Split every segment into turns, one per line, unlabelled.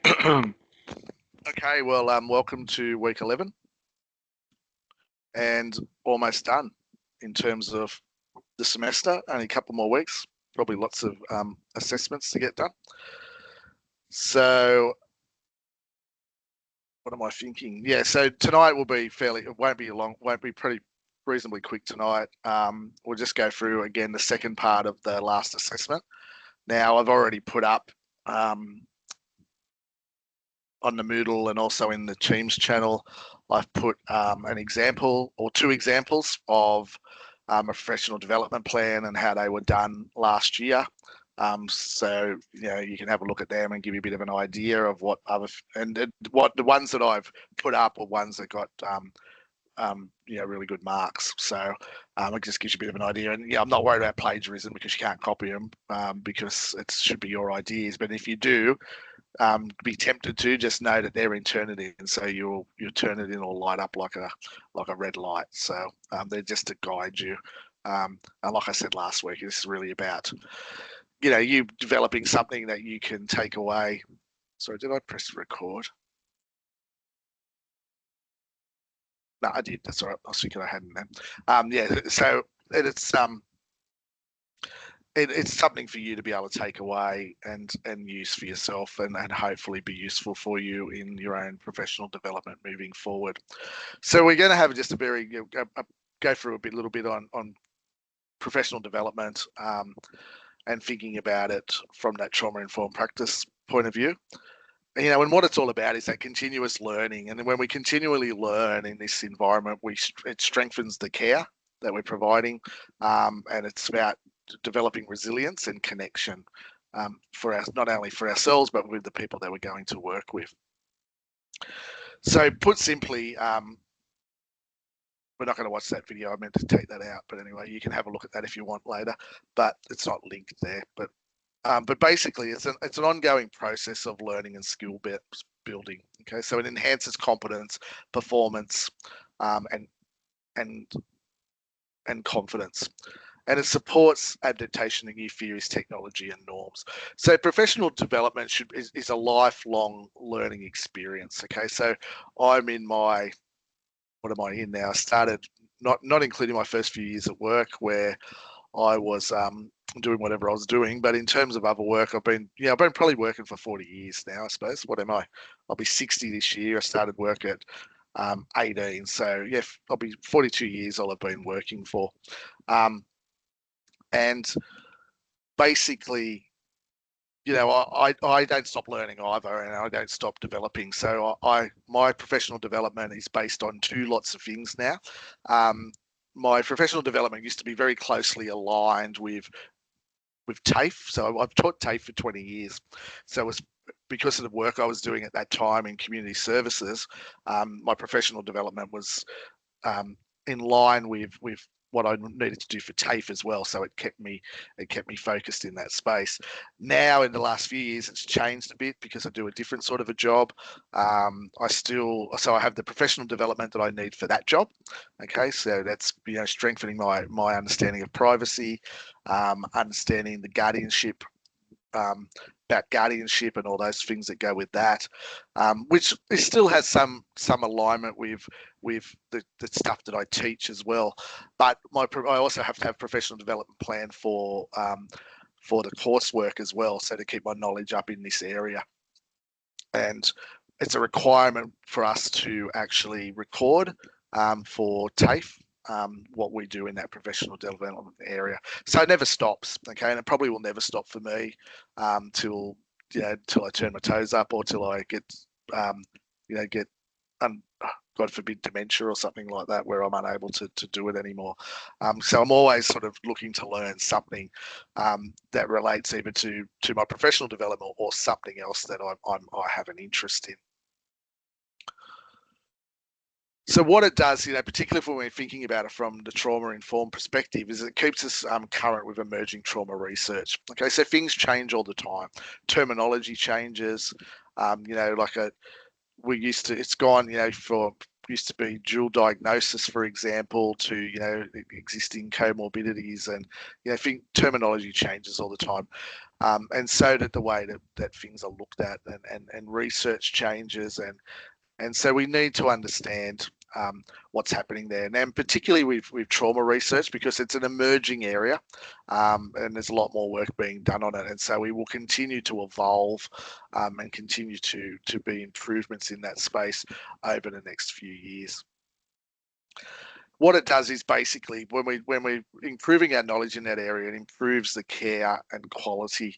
Okay, well, welcome to week 11 and almost done in terms of the semester. Only a couple more weeks, probably lots of assessments to get done. So, what am I thinking? Yeah, so tonight will be it won't be long, won't be pretty reasonably quick tonight. We'll just go through again the second part of the last assessment. Now, I've already put up on the Moodle and also in the Teams channel, I've put an example or two examples of a professional development plan and how they were done last year. So you can have a look at them and give you a bit of an idea of what what the ones that I've put up are ones that got really good marks. So it just gives you a bit of an idea. And I'm not worried about plagiarism because you can't copy them because it should be your ideas. But if you do, be tempted to, just know that they're in Turnitin, so your Turnitin will light up like a red light. So they're just to guide you. And like I said last week, this is really about you developing something that you can take away. Sorry, did I press record? No, I did. That's all right. I was thinking I hadn't then. Yeah. So it's something for you to be able to take away and use for yourself and hopefully be useful for you in your own professional development moving forward. So we're going to have just go through a little bit on professional development and thinking about it from that trauma-informed practice point of view. And what it's all about is that continuous learning. And when we continually learn in this environment, it strengthens the care that we're providing, and it's about developing resilience and connection not only for ourselves but with the people that we're going to work with. So, put simply, we're not going to watch that video. I meant to take that out, but anyway, you can have a look at that if you want later. But it's not linked there. But basically, it's an ongoing process of learning and skill building. Okay, so it enhances competence, performance, and confidence, and it supports adaptation to new theories, technology, and norms. So professional development is a lifelong learning experience. Okay, so I'm in my what am I in now? I started not including my first few years at work where I was doing whatever I was doing. But in terms of other work, I've been probably working for 40 years now, I suppose. What am I? I'll be 60 this year. I started work at 18. So yeah, I'll be 42 years I'll have been working for. And basically, I don't stop learning either, and I don't stop developing. So my professional development is based on lots of things now. My professional development used to be very closely aligned with TAFE. So I've taught TAFE for 20 years. So it was because of the work I was doing at that time in community services, my professional development was in line with what I needed to do for TAFE as well. So it kept me focused in that space. Now in the last few years, it's changed a bit because I do a different sort of a job. I have the professional development that I need for that job. Okay, so that's strengthening my understanding of privacy, understanding the guardianship. About guardianship and all those things that go with that, which it still has some alignment with the stuff that I teach as well. But I also have to have professional development plan for the coursework as well, so to keep my knowledge up in this area. And it's a requirement for us to actually record for TAFE. What we do in that professional development area. So it never stops, okay? And it probably will never stop for me till I turn my toes up or till I get, God forbid, dementia or something like that, where I'm unable to do it anymore. So I'm always sort of looking to learn something that relates either to my professional development or something else that I have an interest in. So what it does, particularly when we're thinking about it from the trauma-informed perspective, is it keeps us current with emerging trauma research. Okay, so things change all the time. Terminology changes. It's gone, for used to be dual diagnosis, for example, to existing comorbidities, and I think terminology changes all the time, and so did the way that things are looked at, and research changes, and so we need to understand what's happening there, and particularly with trauma research, because it's an emerging area, and there's a lot more work being done on it. And so we will continue to evolve and continue to be improvements in that space over the next few years. What it does is basically when we're improving our knowledge in that area, it improves the care and quality.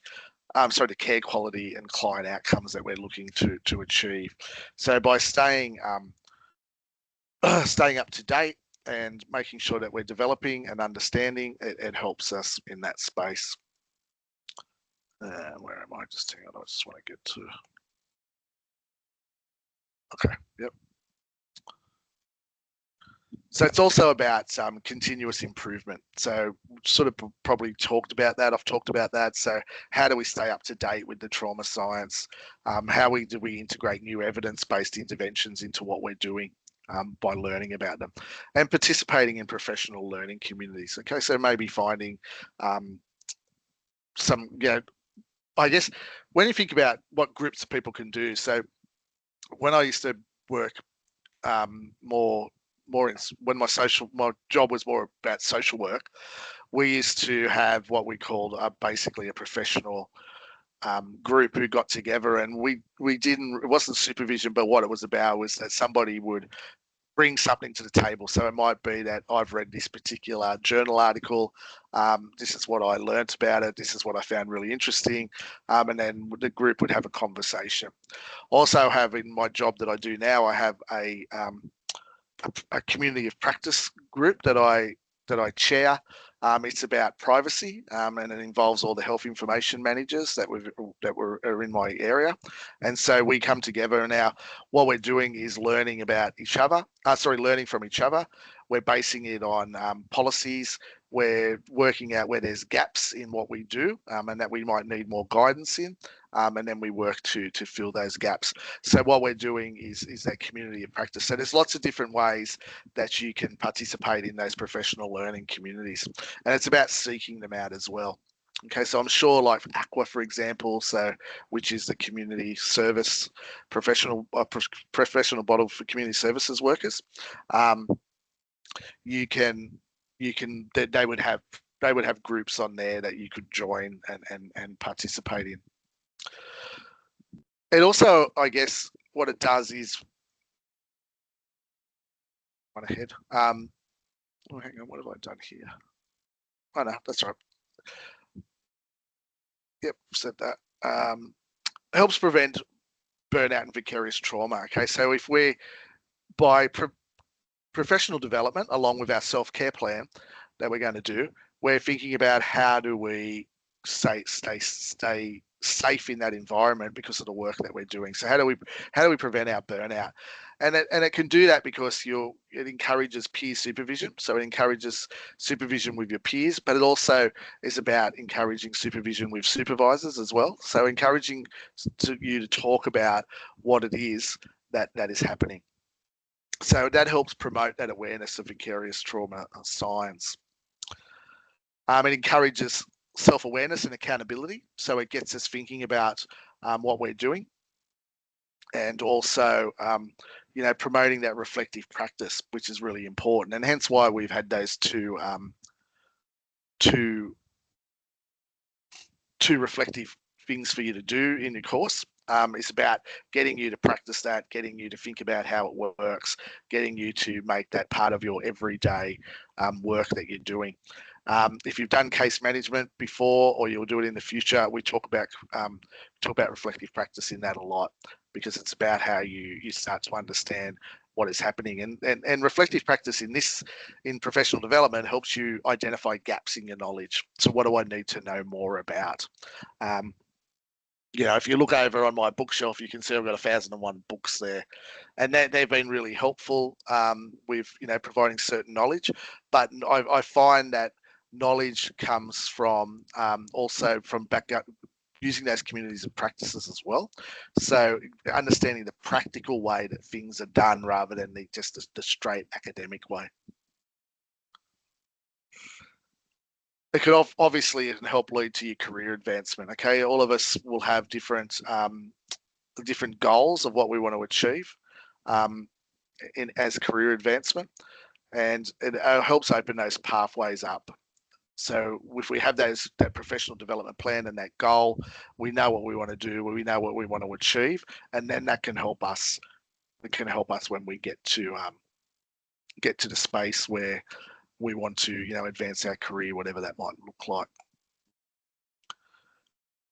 The care quality and client outcomes that we're looking to achieve. So by staying up to date and making sure that we're developing and understanding, it helps us in that space. Where am I? Just hang on, I just want to get to. Okay, yep. So it's also about continuous improvement. So sort of probably talked about that. I've talked about that. So how do we stay up to date with the trauma science? How do we integrate new evidence-based interventions into what we're doing by learning about them, and participating in professional learning communities? Okay, so maybe finding some, I guess when you think about what groups of people can do. So when I used to work more when my job was more about social work, we used to have what we called basically a professional group who got together, and it wasn't supervision, but what it was about was that somebody would bring something to the table. So it might be that I've read this particular journal article, this is what I learnt about it, this is what I found really interesting, and then the group would have a conversation. Also have in my job that I do now, I have a community of practice group that I chair. It's about privacy, and it involves all the health information managers that are in my area, and so we come together. And now what we're doing is learning about each other. Learning from each other. We're basing it on policies. We're working out where there's gaps in what we do, and that we might need more guidance in. And then we work to fill those gaps. So what we're doing is that community of practice. So there's lots of different ways that you can participate in those professional learning communities, and it's about seeking them out as well. Okay, so I'm sure like ACWA, for example, which is the community service professional body for community services workers, they would have groups on there that you could join and participate in. It also, I guess, what it does is one ahead. Hang on, what have I done here? Oh no, that's right. Yep, said that. Helps prevent burnout and vicarious trauma. Okay, so if we're by professional development, along with our self-care plan that we're going to do, we're thinking about how do we stay safe in that environment because of the work that we're doing. So how do we prevent our burnout? And it can do that because it encourages peer supervision. So it encourages supervision with your peers, but it also is about encouraging supervision with supervisors as well. So encouraging you to talk about what it is that is happening. So that helps promote that awareness of vicarious trauma science. It encourages self-awareness and accountability. So it gets us thinking about what we're doing, and also, promoting that reflective practice, which is really important. And hence why we've had those two reflective things for you to do in your course. It's about getting you to practice that, getting you to think about how it works, getting you to make that part of your everyday work that you're doing. If you've done case management before, or you'll do it in the future, we talk about reflective practice in that a lot, because it's about how you start to understand what is happening, and reflective practice in professional development helps you identify gaps in your knowledge. So what do I need to know more about? If you look over on my bookshelf, you can see I've got 1,001 books there, and they've been really helpful with providing certain knowledge. But I find that knowledge comes from also from using those communities of practices as well. So understanding the practical way that things are done rather than just the straight academic way. It could obviously help lead to your career advancement. Okay, all of us will have different goals of what we want to achieve as career advancement, and it helps open those pathways up. So if we have that professional development plan and that goal, we know what we want to do, we know what we want to achieve, and then that can help us. It can help us when we get to the space where we want to, advance our career, whatever that might look like.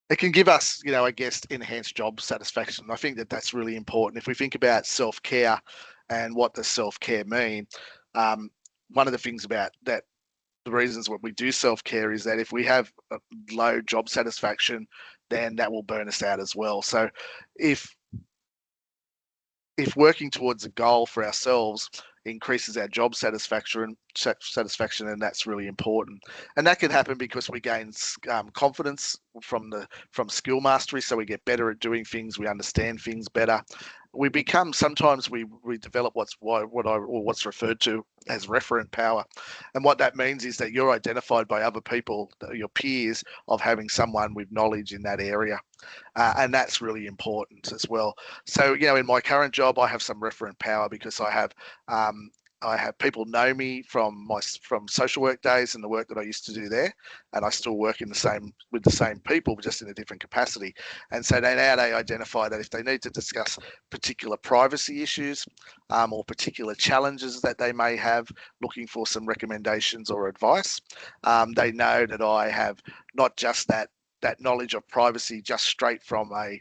It can give us, I guess, enhanced job satisfaction. I think that's really important. If we think about self-care and what does self-care mean, one of the things about that, the reasons what we do self-care is that if we have low job satisfaction, then that will burn us out as well. So if working towards a goal for ourselves increases our job satisfaction, and that's really important. And that can happen because we gain confidence from skill mastery, so we get better at doing things, we understand things better. We become, sometimes we develop what's referred to as referent power. And what that means is that you're identified by other people, your peers, of having someone with knowledge in that area. And that's really important as well. So, in my current job, I have some referent power because I have people know me from social work days and the work that I used to do there, and I still work with the same people, but just in a different capacity. And so they identify that if they need to discuss particular privacy issues or particular challenges that they may have, looking for some recommendations or advice, they know that I have not just that knowledge of privacy just straight from a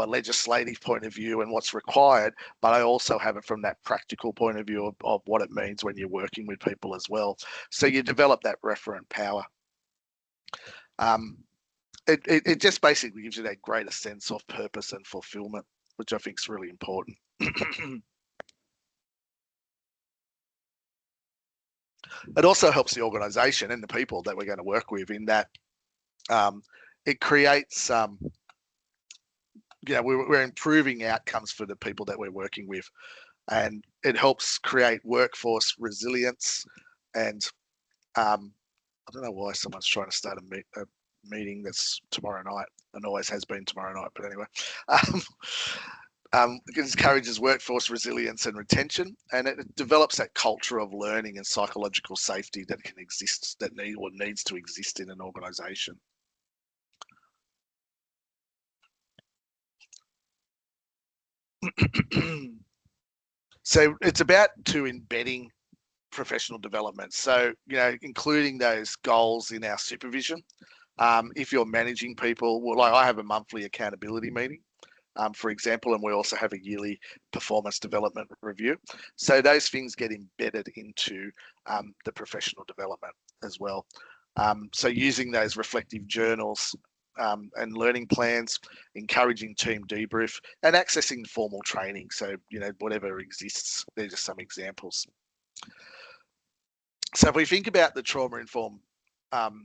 legislative point of view and what's required, but I also have it from that practical point of view of what it means when you're working with people as well. So you develop that referent power. It just basically gives you that greater sense of purpose and fulfillment, which I think is really important. It also helps the organisation and the people that we're going to work with in that it creates we're improving outcomes for the people that we're working with, and it helps create workforce resilience. And I don't know why someone's trying to start a meeting that's tomorrow night, and always has been tomorrow night, but anyway. It encourages workforce resilience and retention, and it develops that culture of learning and psychological safety that can exist, that needs to exist in an organisation. So it's about embedding professional development. So, including those goals in our supervision. If you're managing people, well, like I have a monthly accountability meeting, for example, and we also have a yearly performance development review. So those things get embedded into the professional development as well. So using those reflective journals and learning plans, encouraging team debrief, and accessing formal training. So, whatever exists, they're just some examples. So if we think about the trauma-informed the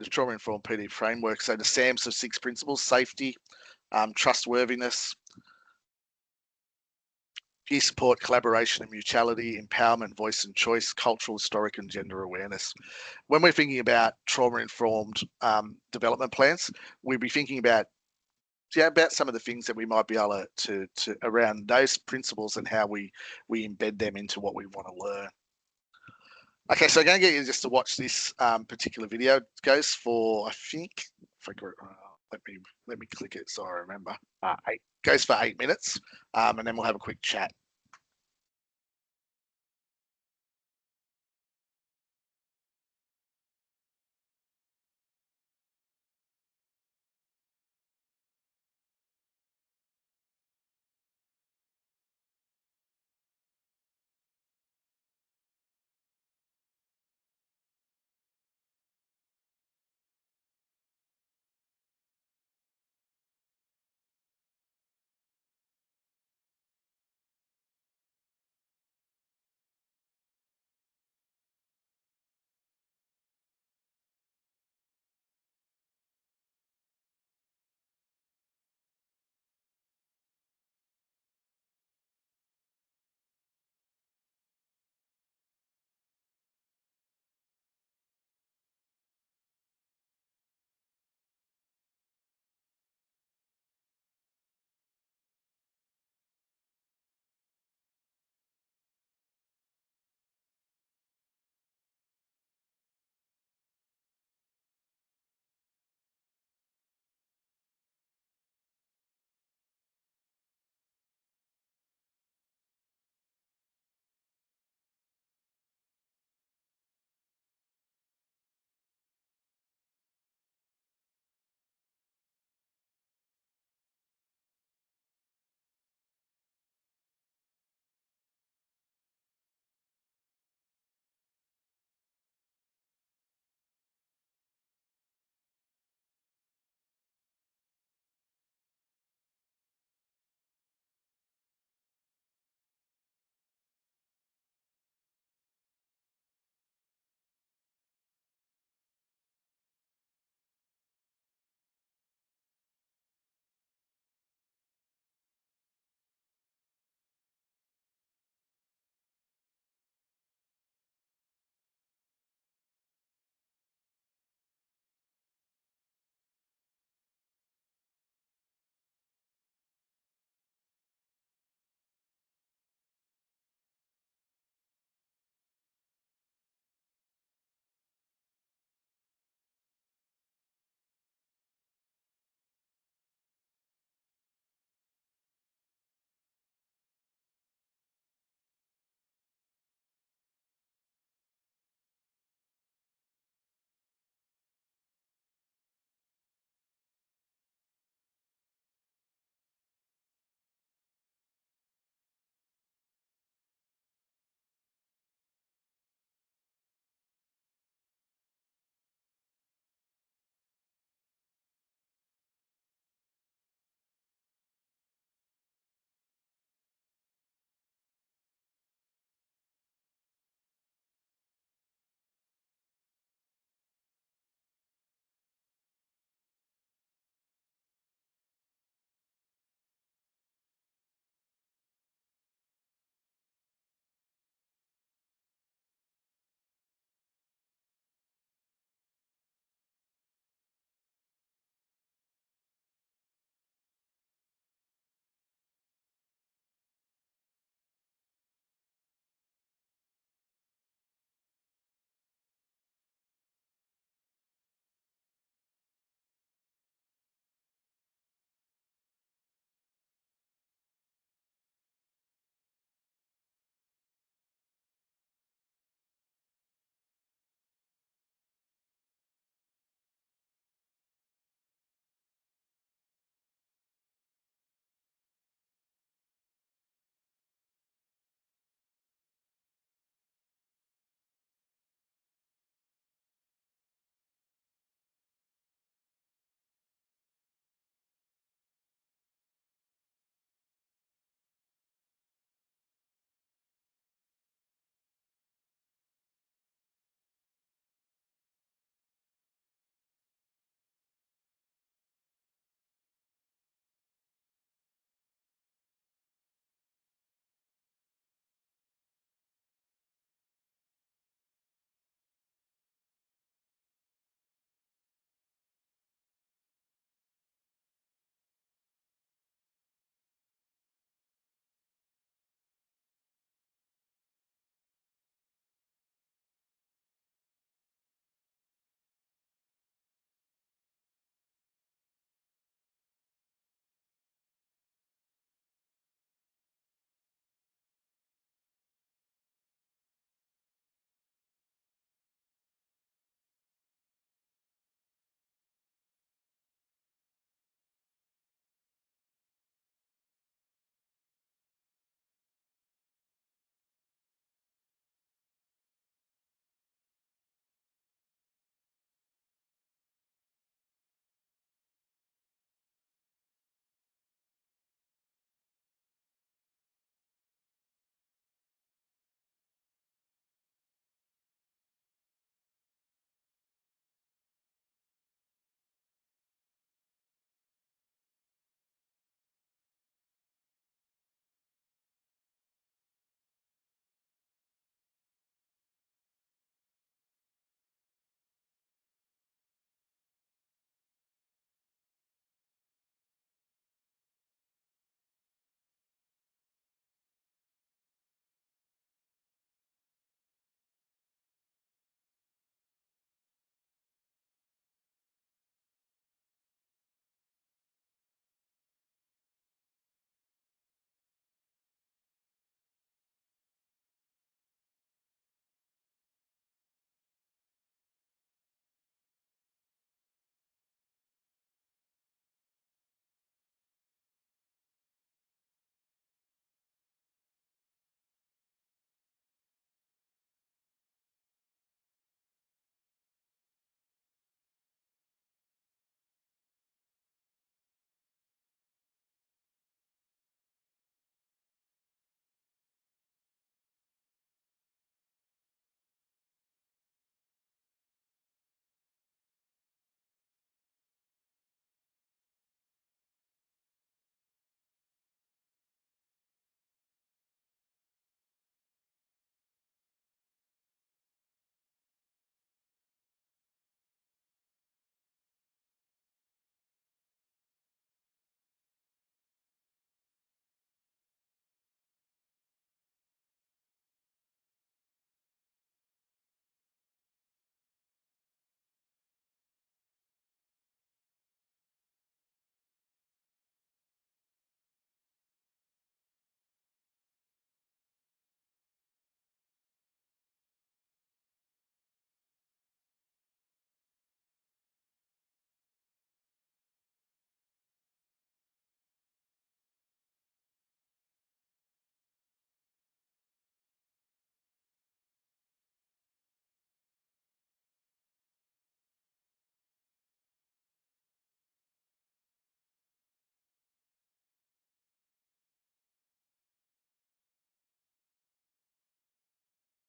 trauma-informed PD framework, so the SAMS of 6 principles: safety, trustworthiness, peer support, collaboration and mutuality, empowerment, voice and choice, cultural, historic and gender awareness. When we're thinking about trauma-informed development plans, we'll be thinking about some of the things that we might be able to around those principles and how we embed them into what we want to learn. Okay, so I'm going to get you just to watch this particular video. It goes for, I think, let me click it so I remember. Goes for 8 minutes, and then we'll have a quick chat.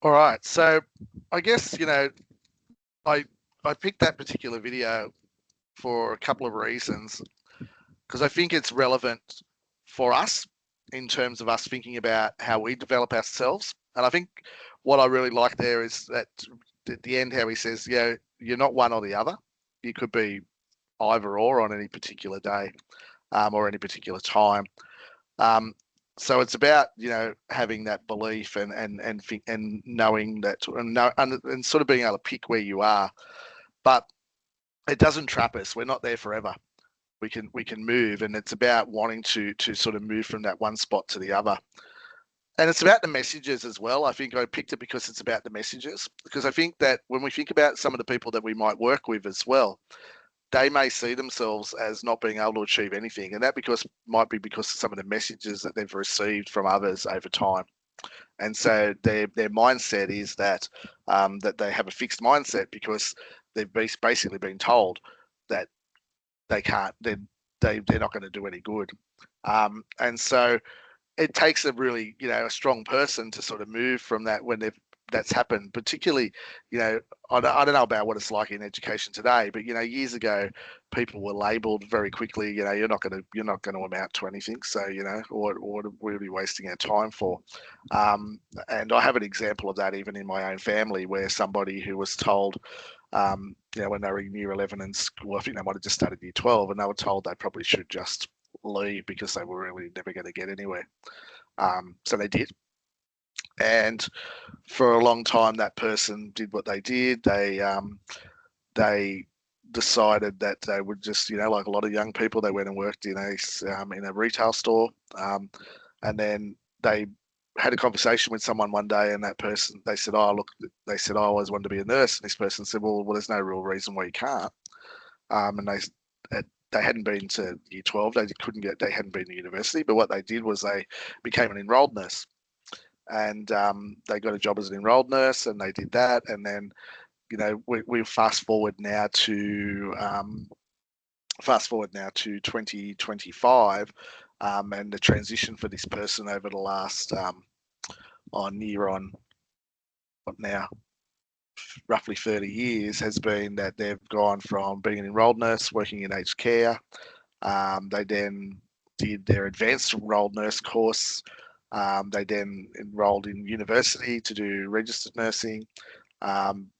All right. So I guess, I I picked that particular video for a couple of reasons because I think it's relevant for us in terms of us thinking about how we develop ourselves. And I think what I really like there is that at the end how he says, you're not one or the other. You could be either or on any particular day, or any particular time. Um, so it's about having that belief and knowing that and sort of being able to pick where you are, but it doesn't trap us. We're not there forever. We can move, and it's about wanting to sort of move from that one spot to the other. And it's about the messages as well. I think I picked it because it's about the messages. Because I think that when we think about some of the people that we might work with as well, they may see themselves as not being able to achieve anything, and that might be because of some of the messages that they've received from others over time. And so their mindset is that they have a fixed mindset because they've basically been told that they can't, they're not going to do any good. And so it takes a really, a strong person to sort of move from that when that's happened. Particularly, I don't know about what it's like in education today, but years ago, people were labelled very quickly. You're not going to amount to anything. So what are we wasting our time for? And I have an example of that even in my own family, where somebody who was told, when they were in year 11 and school, I think they might have just started year 12, and they were told they probably should just leave because they were really never going to get anywhere. So they did. And for a long time, that person did what they did. They decided that they would just, like a lot of young people, they went and worked in a retail store, and then they had a conversation with someone one day, and that person, they said, "Oh, look," they said, "I always wanted to be a nurse." And this person said, "Well, there's no real reason why you can't." And they hadn't been to year 12. They hadn't been to university, but what they did was they became an enrolled nurse, and they got a job as an enrolled nurse, and they did that. And then we fast forward now to 2025, and the transition for this person over the last on what now, roughly 30 years, has been that they've gone from being an enrolled nurse working in aged care. They then did their advanced enrolled nurse course. They then enrolled in university to do registered nursing.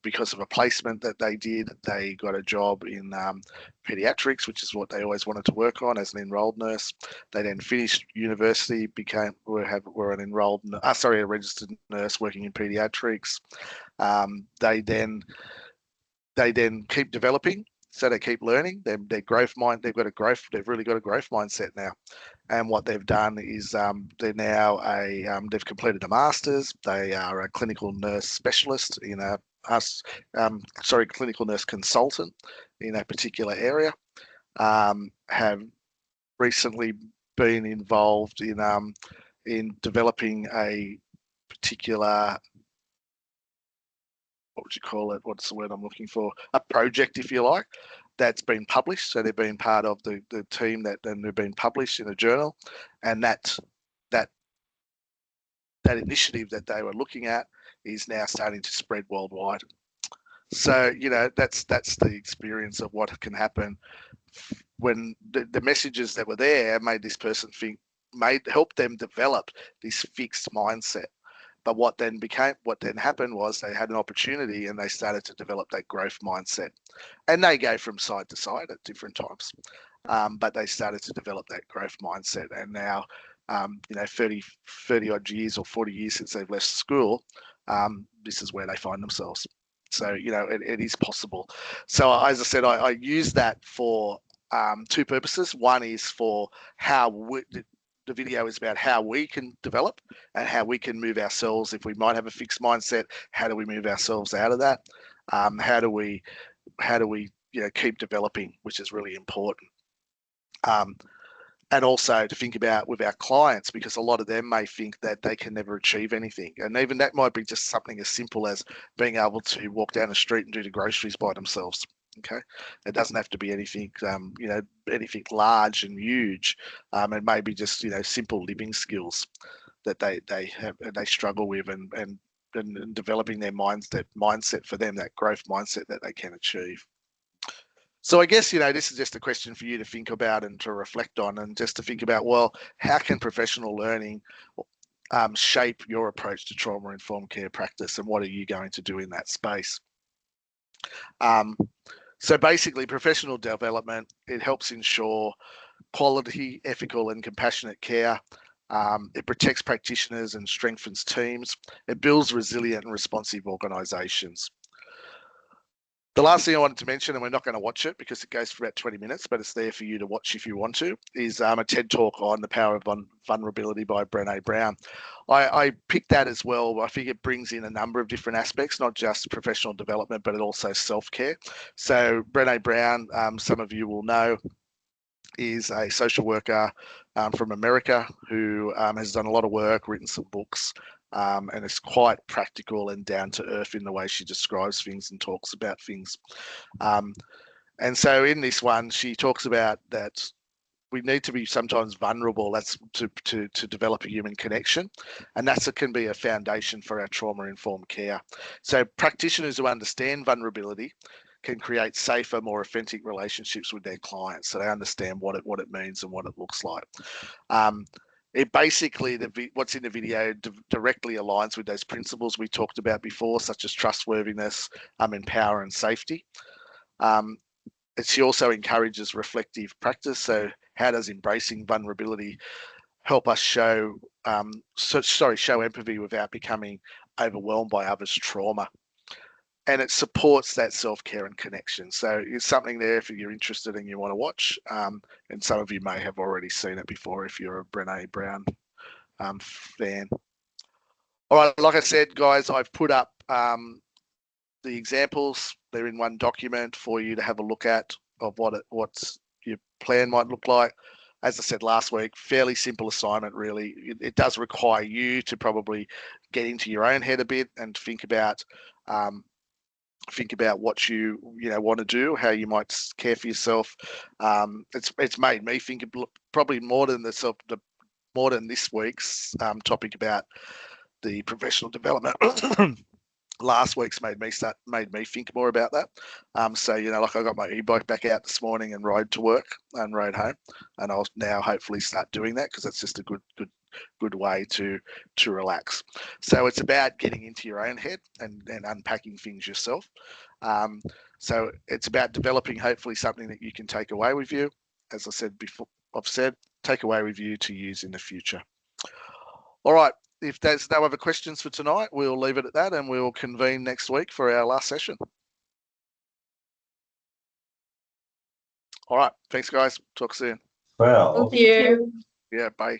Because of a placement that they did, they got a job in pediatrics, which is what they always wanted to work on as an enrolled nurse. They then finished university, were a registered nurse working in pediatrics. They then keep developing, so they keep learning. They've really got a growth mindset now. And what they've done is they've completed a master's. They are a clinical nurse specialist clinical nurse consultant in a particular area. Have recently been involved in developing a particular, what would you call it? What's the word I'm looking for? A project, if you like, that's been published. So they've been part of the team and they've been published in a journal, and that initiative that they were looking at is now starting to spread worldwide. So that's the experience of what can happen when the messages that were there made this person help them develop this fixed mindset. But what then happened was they had an opportunity and they started to develop that growth mindset. And they go from side to side at different times. But they started to develop that growth mindset. And now, 30 odd years or 40 years since they've left school, this is where they find themselves. So, it is possible. So, as I said, I use that for two purposes. One is for the video is about how we can develop and how we can move ourselves. If we might have a fixed mindset, how do we move ourselves out of that? How do we keep developing, which is really important. And also to think about with our clients, because a lot of them may think that they can never achieve anything. And even that might be just something as simple as being able to walk down the street and do the groceries by themselves. Okay. It doesn't have to be anything, anything large and huge. It may be just, simple living skills that they struggle with. And and developing their mindset for them, that growth mindset that they can achieve. So I guess, this is just a question for you to think about and to reflect on, and just to think about, well, how can professional learning shape your approach to trauma-informed care practice, and what are you going to do in that space? So basically, professional development, it helps ensure quality, ethical, and compassionate care. It protects practitioners and strengthens teams. It builds resilient and responsive organisations. The last thing I wanted to mention, and we're not going to watch it because it goes for about 20 minutes, but it's there for you to watch if you want to, is a TED Talk on the power of vulnerability by Brené Brown. I picked that as well. I think it brings in a number of different aspects, not just professional development, but it also self-care. So Brené Brown, some of you will know, is a social worker from America who has done a lot of work, written some books, and is quite practical and down to earth in the way she describes things and talks about things. And so in this one, she talks about that we need to be sometimes vulnerable. That's to develop a human connection, and can be a foundation for our trauma-informed care. So practitioners who understand vulnerability can create safer, more authentic relationships with their clients, so they understand what it means and what it looks like. It basically, what's in the video directly aligns with those principles we talked about before, such as trustworthiness, empower, and safety. She also encourages reflective practice. So how does embracing vulnerability help us show empathy without becoming overwhelmed by others' trauma? And it supports that self-care and connection. So it's something there if you're interested and you want to watch. And some of you may have already seen it before if you're a Brené Brown fan. All right, like I said, guys, I've put up the examples. They're in one document for you to have a look at of what your plan might look like. As I said last week, fairly simple assignment, really. It does require you to probably get into your own head a bit and think about what you want to do, how you might care for yourself. It's made me think probably more than this week's topic about the professional development. Last week's made me think more about that. So like I got my e-bike back out this morning and rode to work and rode home, and I'll now hopefully start doing that because it's just a good way to relax. So it's about getting into your own head and unpacking things yourself. So it's about developing hopefully something that you can take away with you. As I said before, take away with you to use in the future. All right. If there's no other questions for tonight, we'll leave it at that, and we'll convene next week for our last session. All right. Thanks, guys. Talk soon.
Well,
Thank you.
Yeah, bye.